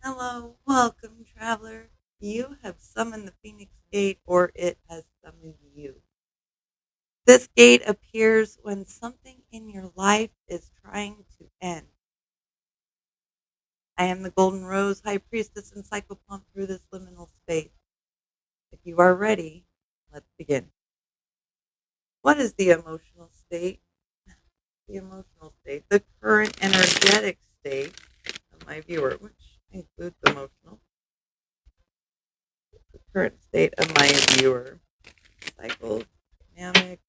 Hello, welcome, traveler. You have summoned the Phoenix Gate, or it has summoned you. This gate appears when something in your life is trying to end. I am the Golden Rose, High Priestess, and Cyclopomp through this liminal space. If you are ready, let's begin. What is the emotional state? The emotional state, the current energetic state of my viewer, which includes emotional, the current state of my viewer. Cycle, dynamic,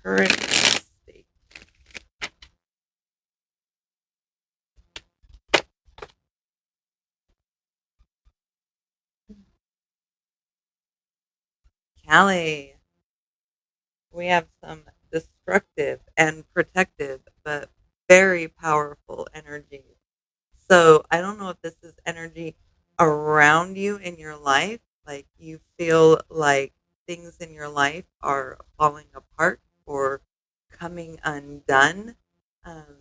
current state. Callie, we have some destructive and protective, but very powerful energy. So I don't know if this is energy around you in your life, like you feel like things in your life are falling apart or coming undone. Um,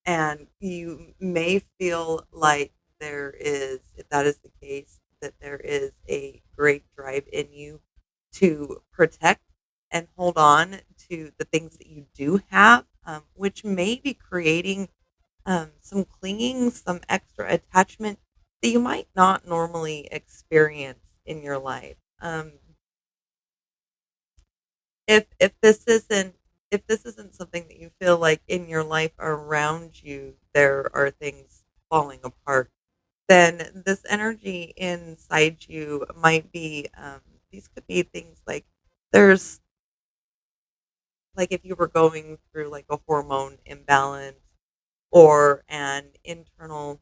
and you may feel like there is, if that is the case, that there is a great drive in you to protect and hold on to the things that you do have, which may be creating some clinging, some extra attachment that you might not normally experience in your life. If this isn't something that you feel like in your life around you, there are things falling apart. Then this energy inside you might be. These could be things like there's like if you were going through like a hormone imbalance or an internal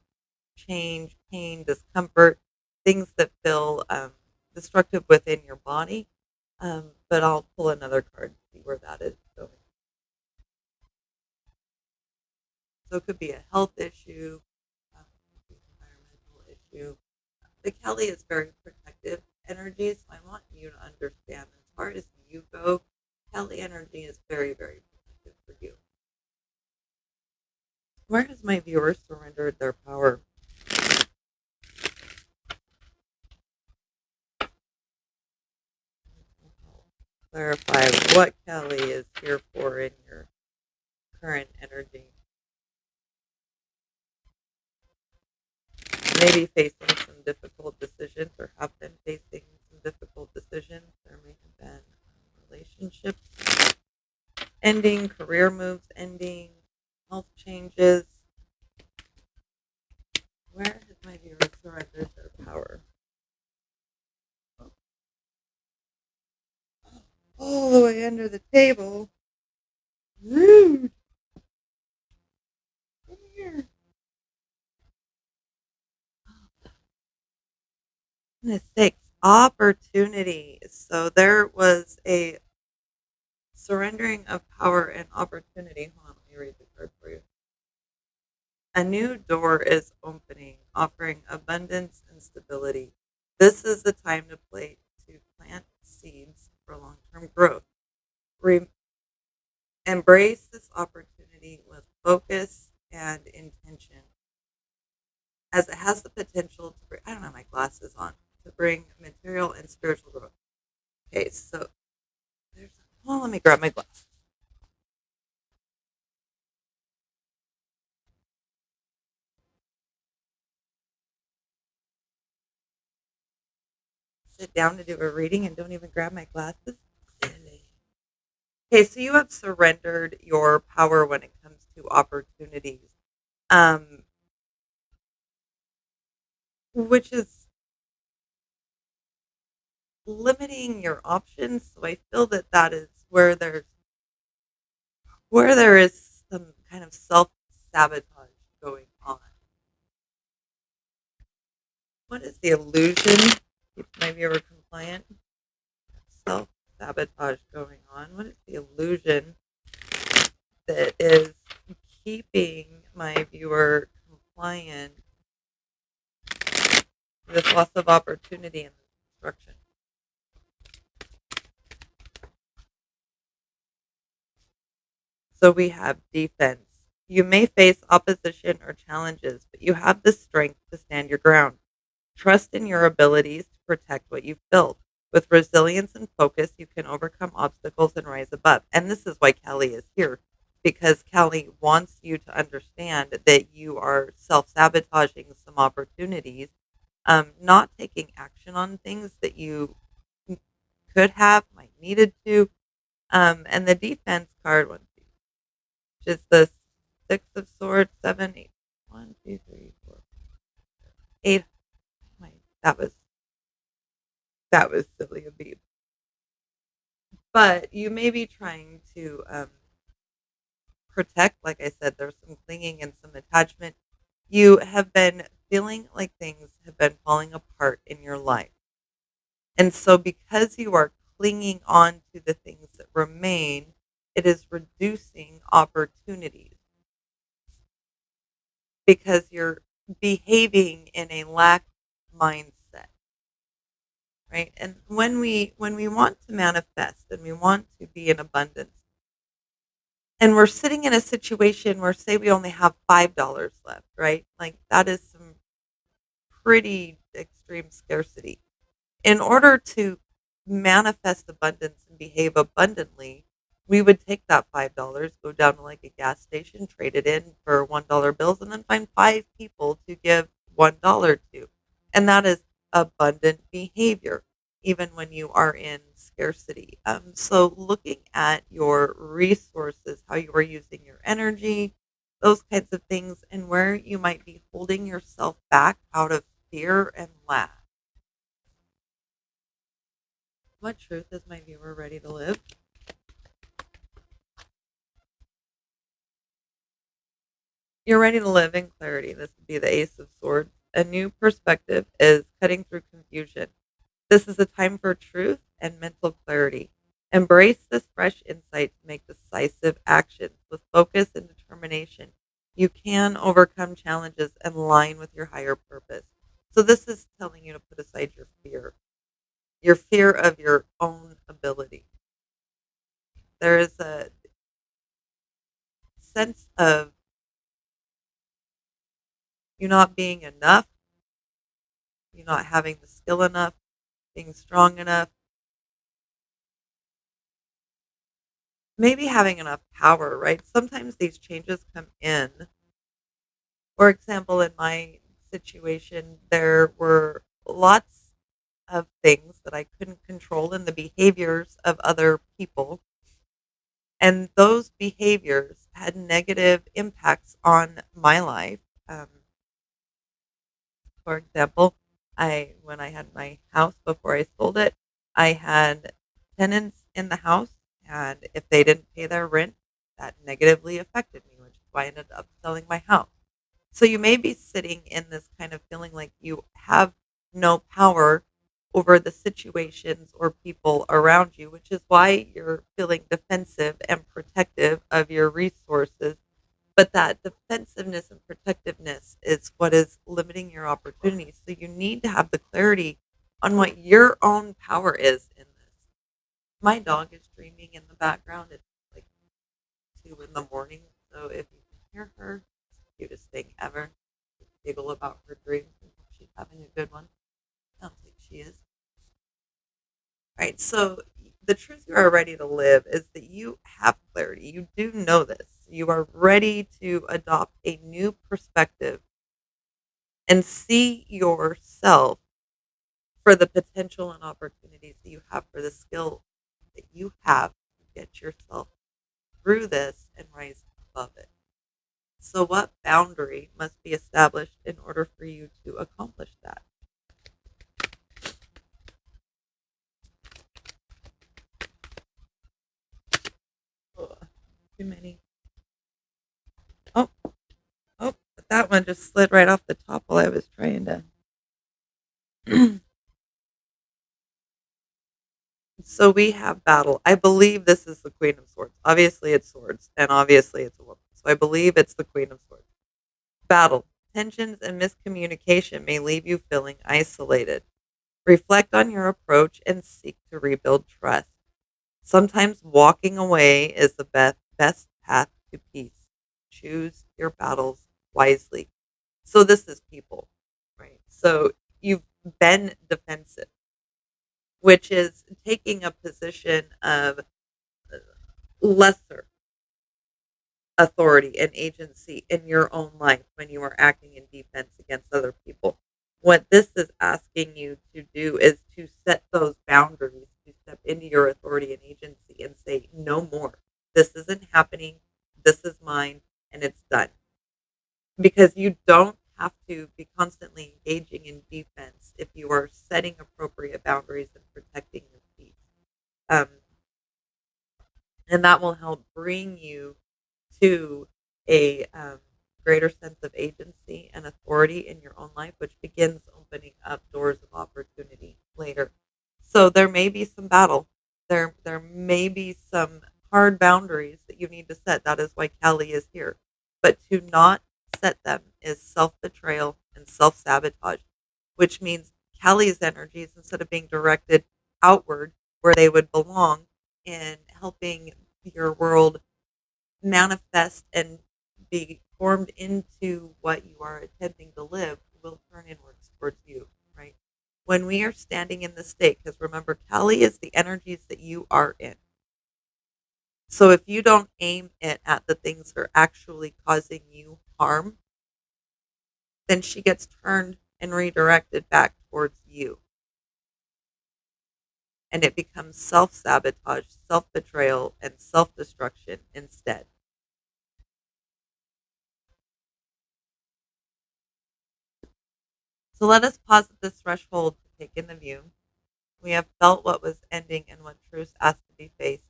change, pain, discomfort, things that feel destructive within your body. But I'll pull another card to see where that is going. So it could be a health issue, it could be an environmental issue. The Kelly is very protective energy, so I want you to understand as far as you go, Kelly energy is very, very protective for you. Where has my viewer surrendered their power? Clarify what Kelly is here for in your current energy. Maybe facing some difficult decisions or have been facing some difficult decisions. There may have been relationships ending, career moves ending, health changes. Where has my viewer surrendered their power? All the way under the table. Rude. Come here. The six opportunity. So there was a surrendering of power and opportunity. Hold on, let me read the card for you. A new door is opening, offering abundance and stability. This is the time to plant seeds for long-term growth. Re- Embrace this opportunity with focus and intention, as it has the potential to bring, I don't have my glasses on, to bring material and spiritual growth. Okay, so there's, well, let me grab my glasses. Sit down to do a reading and don't even grab my glasses. Silly. Okay, so you have surrendered your power when it comes to opportunities, um, which is limiting your options. So I feel that that is where there is some kind of self sabotage going on. What is the illusion? Keeps my viewer compliant. Self sabotage going on. What is the illusion that is keeping my viewer compliant? This loss of opportunity and destruction. So we have defense. You may face opposition or challenges, but you have the strength to stand your ground. Trust in your abilities to protect what you've built. With resilience and focus, you can overcome obstacles and rise above. And this is why Kelly is here, because Kelly wants you to understand that you are self sabotaging some opportunities, not taking action on things that you could have, might needed to. And the defense card, one, two, which is the Six of Swords, seven, eight. One, two, three, four, eight. My, that was that was silly of me. But you may be trying to protect, like I said, there's some clinging and some attachment. You have been feeling like things have been falling apart in your life. And so, because you are clinging on to the things that remain, it is reducing opportunities because you're behaving in a lack mindset, right? And when we want to manifest and we want to be in abundance, and we're sitting in a situation where, say, we only have $5 left, right? Like that is some pretty extreme scarcity. In order to manifest abundance and behave abundantly, we would take that $5, go down to like a gas station, trade it in for $1 bills, and then find five people to give $1 to. And that is abundant behavior, even when you are in scarcity. So, looking at your resources, how you are using your energy, those kinds of things, and where you might be holding yourself back out of fear and lack. What truth is my viewer ready to live? You're ready to live in clarity. This would be the Ace of Swords. A new perspective is cutting through confusion. This is a time for truth and mental clarity. Embrace this fresh insight to make decisive actions with focus and determination. You can overcome challenges and align with your higher purpose. So, this is telling you to put aside your fear of your own ability. There is a sense of you not being enough, you not having the skill enough, being strong enough, maybe having enough power, right? Sometimes these changes come in. For example, in my situation, there were lots of things that I couldn't control in the behaviors of other people. And those behaviors had negative impacts on my life. Um, For example, when I had my house before I sold it, I had tenants in the house, and if they didn't pay their rent, that negatively affected me, which is why I ended up selling my house. So you may be sitting in this kind of feeling like you have no power over the situations or people around you, which is why you're feeling defensive and protective of your resources, but that defensiveness and protectiveness is what is limiting your opportunities. So you need to have the clarity on what your own power is in this. My dog is dreaming in the background. It's like 2 in the morning. So if you can hear her, it's the cutest thing ever. Just giggle about her dreams and hope she's having a good one. I don't think she is. Right. So the truth you are ready to live is that you have clarity. You do know this. You are ready to adopt a new perspective and see yourself for the potential and opportunities that you have, for the skill that you have to get yourself through this and rise above it. So, what boundary must be established in order for you to accomplish that? Ugh, too many. Oh, oh, but that one just slid right off the top while I was trying to. So we have battle. I believe this is the Queen of Swords. Obviously, it's swords, and obviously, it's a woman. So I believe it's the Queen of Swords. Battle. Tensions and miscommunication may leave you feeling isolated. Reflect on your approach and seek to rebuild trust. Sometimes walking away is the best path to peace. choose your battles wisely. So this is people, right? So you've been defensive, which is taking a position of lesser authority and agency in your own life when you are acting in defense against other people. What this is asking you to do is to set those boundaries, to step into your authority and agency and say, no more. This isn't happening. This is mine, and it's done. Because you don't have to be constantly engaging in defense if you are setting appropriate boundaries and protecting your peace. Um, and that will help bring you to a greater sense of agency and authority in your own life, which begins opening up doors of opportunity later. So there may be some battle. There may be some hard boundaries that you need to set. That is why Kelly is here. But to not set them is self betrayal and self sabotage, which means Kelly's energies, instead of being directed outward where they would belong in helping your world manifest and be formed into what you are attempting to live, will turn inwards towards you, right? When we are standing in the state, because remember, Kali is the energies that you are in. So if you don't aim it at the things that are actually causing you harm, then she gets turned and redirected back towards you. And it becomes self sabotage, self betrayal, and self destruction instead. So let us pause at this threshold to take in the view. We have felt what was ending and what truths asked to be faced.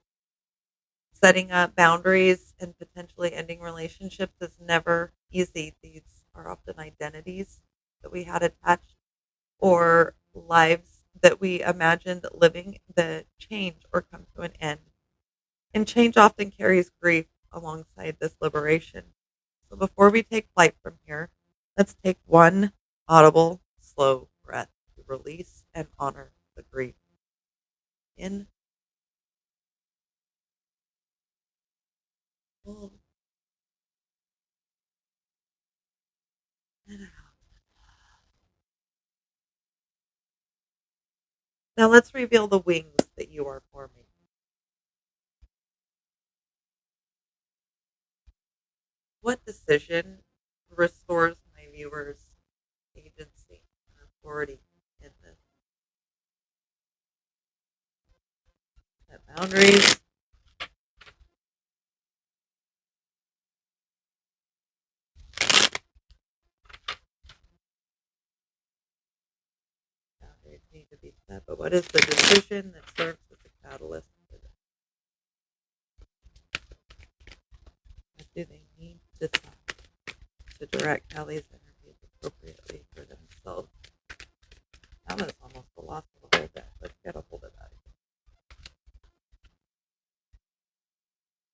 Setting up boundaries and potentially ending relationships is never easy. These are often identities that we had attached or lives that we imagined living that change or come to an end. And change often carries grief alongside this liberation. So before we take flight from here, let's take one audible, slow breath to release and honor the grief. In, hold, and out. Now let's reveal the wings that you are forming. What decision restores my viewers' agency and authority in this? Set boundaries. Boundaries need to be set, but what is the decision that serves as a catalyst for this? What do they need to decide to direct Kelly's energies appropriately for themselves? That was almost the loss of the whole deck. Let's get a hold of that.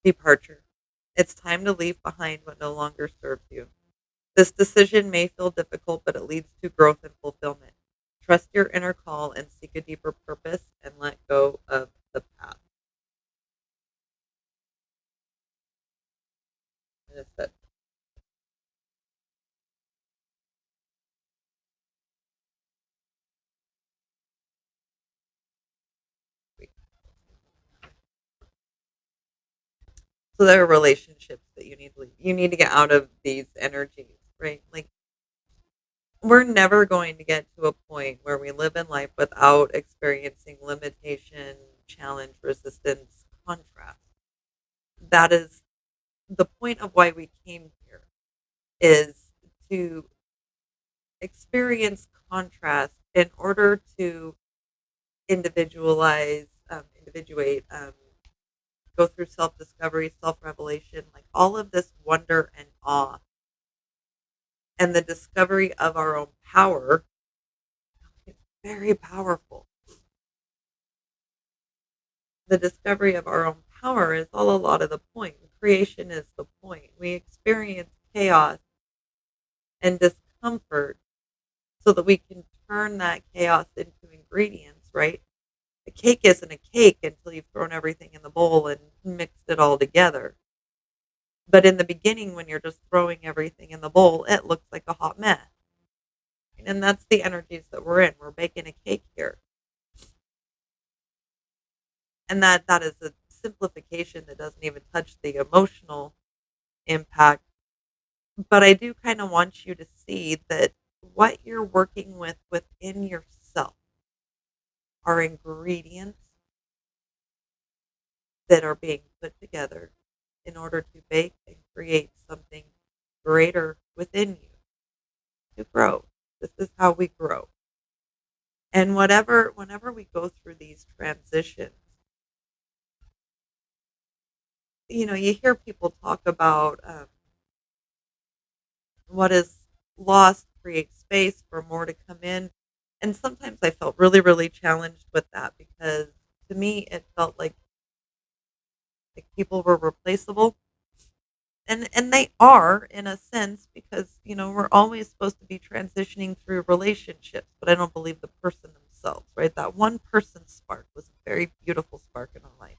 Departure. It's time to leave behind what no longer serves you. This decision may feel difficult, but it leads to growth and fulfillment. Trust your inner call and seek a deeper purpose and let go of the past. And it's that so there are relationships that you need to leave. You need to get out of these energies, right? Like we're never going to get to a point where we live in life without experiencing limitation, challenge, resistance, contrast. That is the point of why we came here, is to experience contrast in order to individualize, individuate, go through self discovery, self revelation, like all of this wonder and awe and the discovery of our own power. It's very powerful. The discovery of our own power is all a lot of the point. Creation is the point. We experience chaos and discomfort so that we can turn that chaos into ingredients, right? A cake isn't a cake until you've thrown everything in the bowl and mixed it all together. But in the beginning, when you're just throwing everything in the bowl, it looks like a hot mess. And that's the energies that we're in. We're baking a cake here. And that is a simplification that doesn't even touch the emotional impact. But I do kind of want you to see that what you're working with within yourself are ingredients that are being put together in order to bake and create something greater within you to grow. This is how we grow. And whenever we go through these transitions, you hear people talk about what is lost creates space for more to come in. And sometimes I felt really, really challenged with that because to me it felt like people were replaceable. And they are in a sense because, we're always supposed to be transitioning through relationships, but I don't believe the person themselves, right? That one person spark was a very beautiful spark in our life.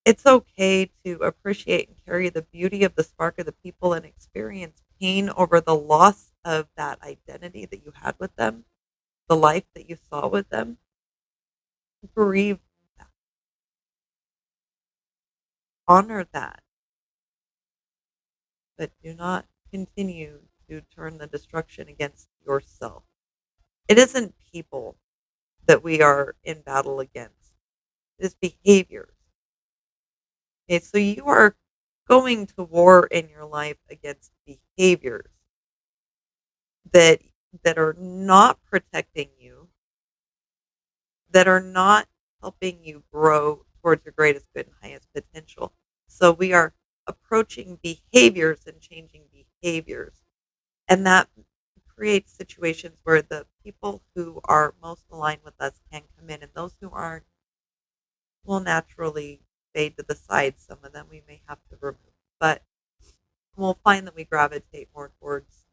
It's okay to appreciate and carry the beauty of the spark of the people and experience pain over the loss of that identity that you had with them, the life that you saw with them. Grieve that, honor that, but do not continue to turn the destruction against yourself. It isn't people that we are in battle against, it is behaviors. Okay, so you are going to war in your life against behaviors that are not protecting you, that are not helping you grow towards your greatest good and highest potential. So we are approaching behaviors and changing behaviors. And that creates situations where the people who are most aligned with us can come in, and those who aren't will naturally fade to the side. Some of them we may have to remove. But we'll find that we gravitate more towards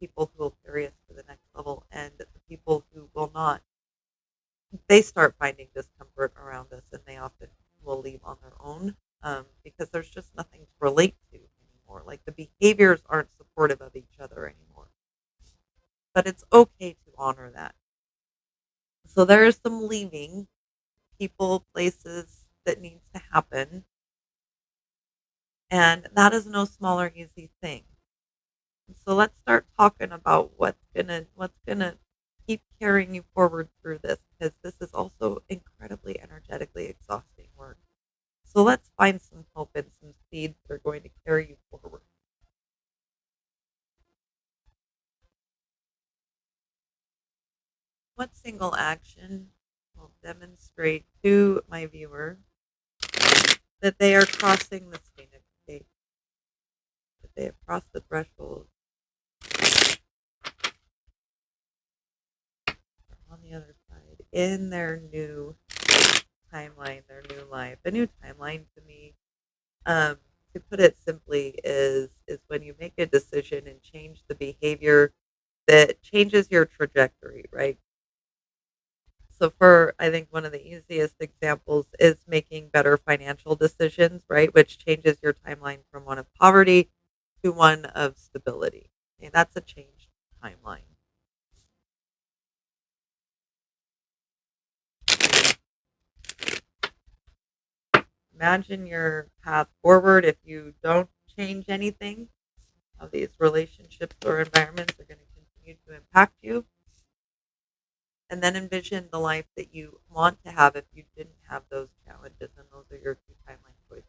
people who will carry us to the next level, and the people who will not, they start finding discomfort around us, and they often will leave on their own because there's just nothing to relate to anymore. Like the behaviors aren't supportive of each other anymore. But it's okay to honor that. So there is some leaving people, places that needs to happen, and that is no small or easy thing. So let's start talking about what's gonna keep carrying you forward through this, because this is also incredibly energetically exhausting work. So let's find some hope and some seeds that are going to carry you forward. What single action will demonstrate to my viewer that they are crossing the stage, that they have crossed the threshold on the other side in their new timeline, their new life? A new timeline to me, um, to put it simply, is when you make a decision and change the behavior that changes your trajectory, right? So for I think one of the easiest examples is making better financial decisions, right? Which changes your timeline from one of poverty to one of stability. Okay, that's a changed timeline. Imagine your path forward if you don't change anything, how these relationships or environments are going to continue to impact you. And then envision the life that you want to have if you didn't have those challenges. And those are your two timeline choices.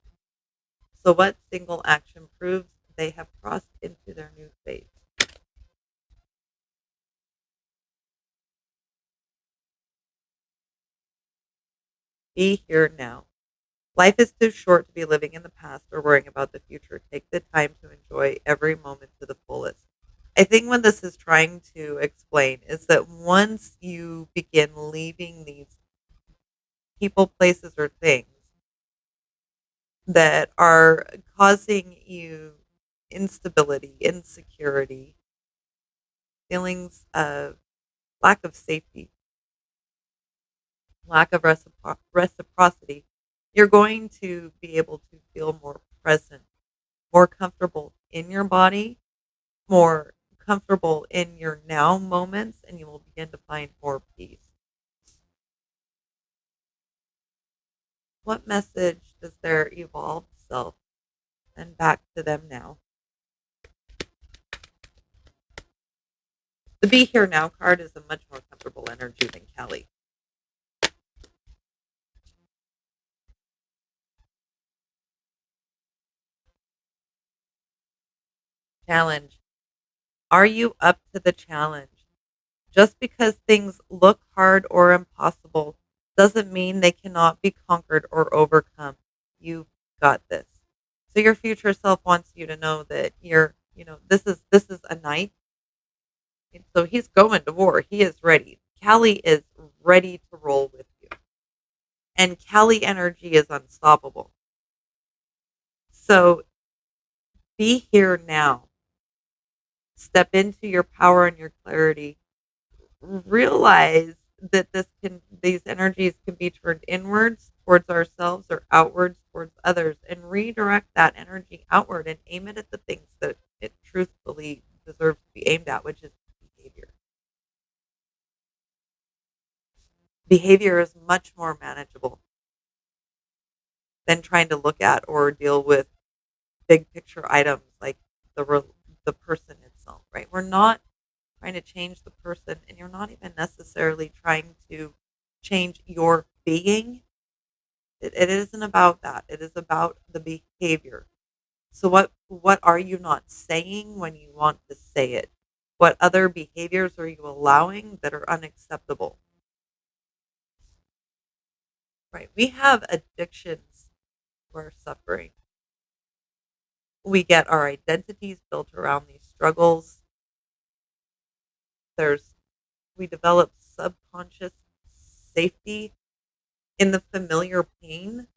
So, what single action proves they have crossed into their new phase? Be here now. Life is too short to be living in the past or worrying about the future. Take the time to enjoy every moment to the fullest. I think what this is trying to explain is that once you begin leaving these people, places, or things that are causing you instability, insecurity, feelings of lack of safety, lack of reciprocity, You're going to be able to feel more present, more comfortable in your body, more comfortable in your now moments, and you will begin to find more peace. What message does their evolved self send back to them now? The Be Here Now card is a much more comfortable energy than Kelly. Challenge. Are you up to the challenge? Just because things look hard or impossible doesn't mean they cannot be conquered or overcome. You've got this. So your future self wants you to know that this is a knight. And so he's going to war. He is ready. Callie is ready to roll with you. And Callie energy is unstoppable. So be here now. Step into your power and your clarity. Realize that these energies can be turned inwards towards ourselves or outwards towards others, and redirect that energy outward and aim it at the things that it truthfully deserves to be aimed at, which is behavior. Behavior is much more manageable than trying to look at or deal with big picture items like the person itself, right? We're not trying to change the person, and you're not even necessarily trying to change your being. It isn't about that. It is about the behavior. So what are you not saying when you want to say it? What other behaviors are you allowing that are unacceptable? Right? We have addictions. We're suffering. We get our identities built around these struggles. There's we develop subconscious safety in the familiar pain.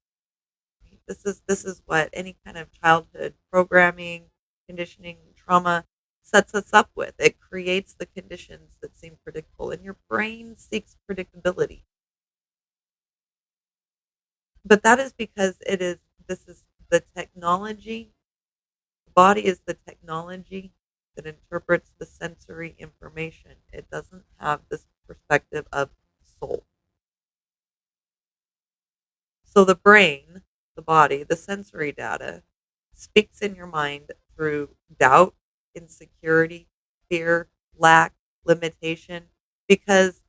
This is what any kind of childhood programming, conditioning, trauma sets us up with. It creates the conditions that seem predictable, and your brain seeks predictability. But that is because this is the technology. The body is the technology that interprets the sensory information. It doesn't have this perspective of soul. So the brain, the body, the sensory data speaks in your mind through doubt, insecurity, fear, lack, limitation, because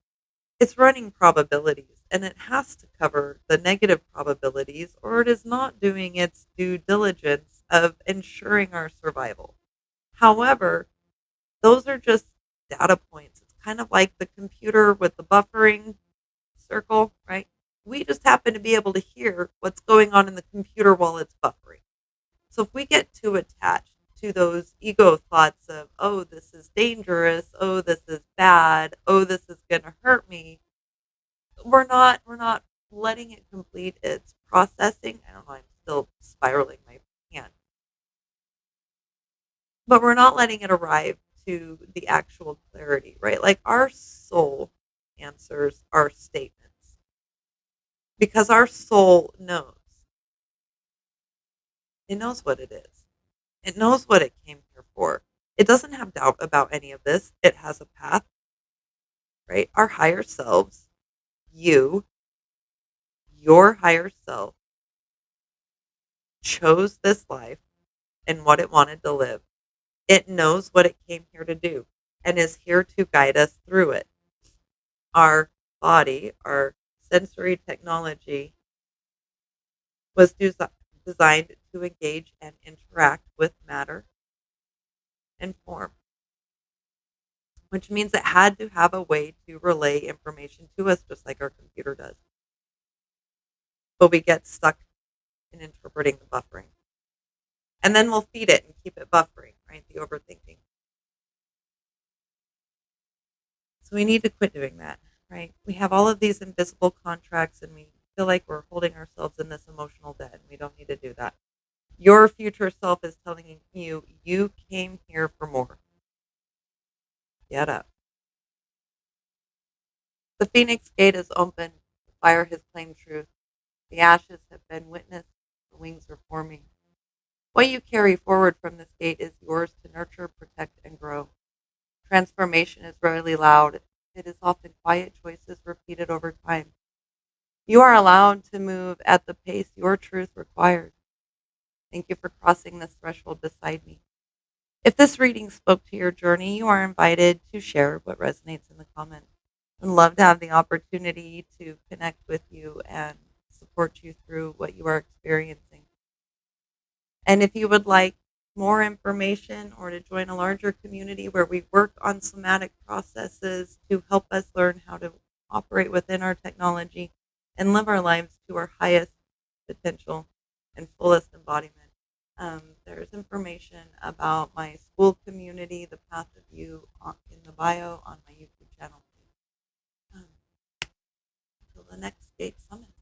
it's running probabilities and it has to cover the negative probabilities, or it is not doing its due diligence of ensuring our survival. However, those are just data points. It's kind of like the computer with the buffering circle, right? We just happen to be able to hear what's going on in the computer while it's buffering. So if we get too attached to those ego thoughts of, oh, this is dangerous, oh, this is bad, oh, this is going to hurt me, we're not letting it complete its processing. I don't know, I'm still spiraling my hand. But we're not letting it arrive to the actual clarity, right? Like our soul answers our statements because our soul knows. It knows what it is. It knows what it came here for. It doesn't have doubt about any of this. It has a path, right? Our higher selves, you, your higher self, chose this life and what it wanted to live. It knows what it came here to do and is here to guide us through it. Our body, our sensory technology was designed to engage and interact with matter and form, which means it had to have a way to relay information to us, just like our computer does. But we get stuck in interpreting the buffering. And then we'll feed it and keep it buffering, right? The overthinking. So we need to quit doing that, right? We have all of these invisible contracts and we feel like we're holding ourselves in this emotional debt, and we don't need to do that. Your future self is telling you came here for more. Get up. The Phoenix Gate is open. The fire has claimed truth. The ashes have been witness, the wings are forming. What you carry forward from this gate is yours to nurture, protect, and grow. Transformation is rarely loud. It is often quiet choices repeated over time. You are allowed to move at the pace your truth requires. Thank you for crossing this threshold beside me. If this reading spoke to your journey, you are invited to share what resonates in the comments. I'd love to have the opportunity to connect with you and support you through what you are experiencing. And if you would like more information or to join a larger community where we work on somatic processes to help us learn how to operate within our technology and live our lives to our highest potential and fullest embodiment, there's information about my school community, the Path of You, in the bio on my YouTube channel. Until the next Gate Summit.